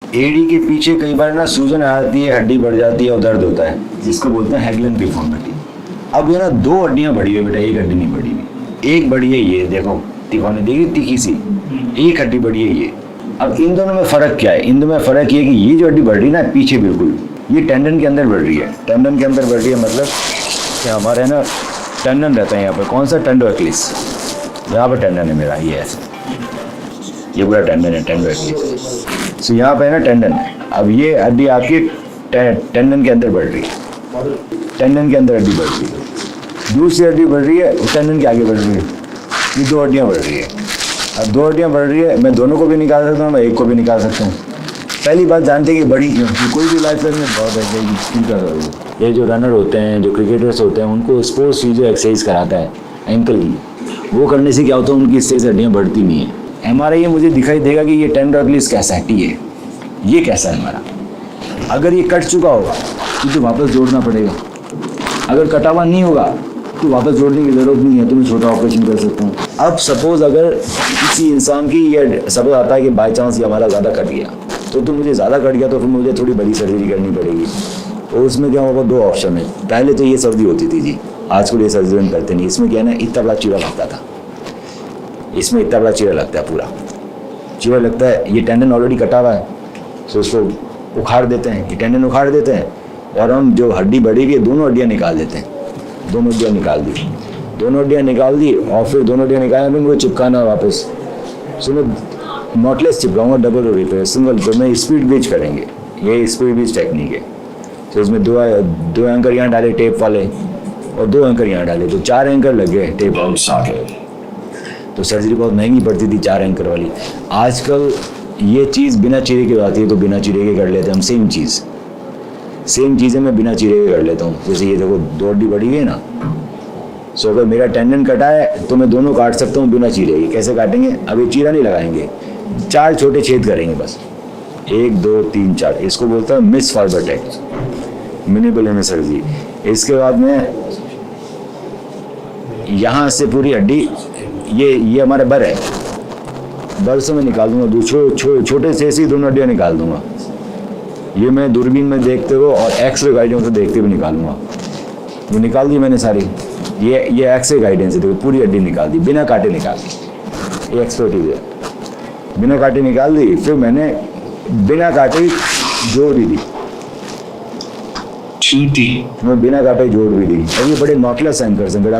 AD के पीछे कई बार ना सूजन आती है, हड्डी बढ़ जाती है और दर्द होता है, जिसको बोलते हैं हैगलन डिफॉर्मिटी। अब ये ना दो हड्डियां बढ़ी हुई बेटा, एक हड्डी नहीं बढ़ी हुई। एक बढ़ी है ये देखो, तिकोने देखी तीखी सी, एक हड्डी बढ़ी है ये। अब इन दोनों में फ़र्क क्या है? इन दोनों में फ़र्क ये कि ये जो हड्डी बढ़ रही है ना पीछे बिल्कुल, ये टेंडन के अंदर बढ़ रही है। टेंडन के अंदर बढ़ रही है मतलब कि हमारे ना टेंडन रहता है यहाँ पर। कौन सा? टेंडो एक्लिस। यहाँ पर टेंडन है मेरा, ये ऐसे, ये पूरा टेंडन है, टेंडो एक्लिस। सो यहाँ पे ना टेंडन है। अब ये हड्डी आपकी टेंडन के अंदर बढ़ रही है, टेंडन के अंदर हड्डी बढ़ रही है। दूसरी हड्डी बढ़ रही है, टेंडन के आगे बढ़ रही है। ये दो हड्डियाँ बढ़ रही है। अब दो हड्डियाँ बढ़ रही है, मैं दोनों को भी निकाल सकता हूँ, मैं एक को भी निकाल सकता हूँ। पहली बात जानते हैं कि बड़ी क्यों? कोई भी लाइफ में बहुत ऐसे फील कर रहा है। ये जो रनर होते हैं, जो क्रिकेटर्स होते हैं, उनको स्पोर्ट्स फिजियो एक्सरसाइज कराता है एंकल की। वो करने से क्या होता है, उनकी इससे हड्डियाँ बढ़ती नहीं है। एमआरआई ये मुझे दिखाई देगा कि ये टेंडर एक्लिस कैसा है, टी है, ये कैसा है हमारा। अगर ये कट चुका होगा तो वापस जोड़ना पड़ेगा, अगर कटा हुआ नहीं होगा तो वापस जोड़ने की ज़रूरत नहीं है, तो मैं छोटा ऑपरेशन कर सकता हूँ। अब सपोज़ अगर किसी इंसान की ये सपोज आता है कि बाई चांस ये हमारा ज़्यादा कट गया, तो मुझे ज़्यादा कट गया तो फिर मुझे थोड़ी बड़ी सर्जरी करनी पड़ेगी। और उसमें क्या होगा, दो ऑप्शन है। पहले तो ये सर्जरी होती थी जी, आजकल ये सर्जरी करते नहीं। इसमें क्या है ना, इतना बड़ा चीरा लगता था, इसमें इतना बड़ा चीरा लगता है, पूरा चीरा लगता है। ये टेंडन ऑलरेडी कटा हुआ है, तो उसको उखाड़ देते हैं, ये टेंडन उखाड़ देते हैं और हम जो हड्डी बढ़ी हुई है दोनों हड्डियाँ निकाल देते हैं। दोनों हड्डियाँ निकाल दी, दोनों हड्डियाँ निकाल दी और फिर दोनों हड्डियाँ निकालने में मुझे चिपकाना वापस। सो मैं नॉटलेस चिपकाऊंगा, डबल रिपेयर, सिंगल पे मैं स्पीड ब्रिज करेंगे। ये स्पीड ब्रिज टेक्निक है। तो इसमें दो एंकर यहाँ डाले टेप वाले और दो एंकर यहाँ डाले, तो 4 एंकर लग गए टेप वाले। तो सर्जरी बहुत महंगी पड़ती थी 4 एंकर वाली। आजकल ये चीज़ बिना चीरे के आती है, तो बिना चीरे के कर लेते हैं हम। सेम चीज़ें मैं बिना चीरे के कर लेता हूँ। जैसे ये देखो, दो हड्डी बढ़ी गई ना, सो अगर मेरा टेंडन कटा है तो मैं दोनों काट सकता हूँ बिना चीरे के। कैसे काटेंगे? अब ये चीरा नहीं लगाएंगे, 4 छोटे छेद करेंगे बस, 1 2 3 4। इसको बोलता है मिस फार्बरटेक, मिनिबल सर्जरी। इसके बाद में यहाँ से पूरी हड्डी, ये हमारा बर है, बर से मैं निकाल दूंगा, छोटे से ऐसी दोनों हड्डियाँ निकाल दूंगा। ये मैं दूरबीन में देखते हुए और एक्सरे गाइडेंस से देखते हुए निकालूंगा। ये निकाल दी मैंने सारी, ये एक्सरे गाइडेंस से देखो पूरी हड्डी निकाल दी, बिना काटे निकाल दी। ये एक्सपर्टीज है, बिना काटे निकाल दी। फिर मैंने बिना काटे जोड़ भी दी, मैं बिना काटे जोड़ भी दी। और ये बड़े नॉटलेस एंकर्स हैं बेटा।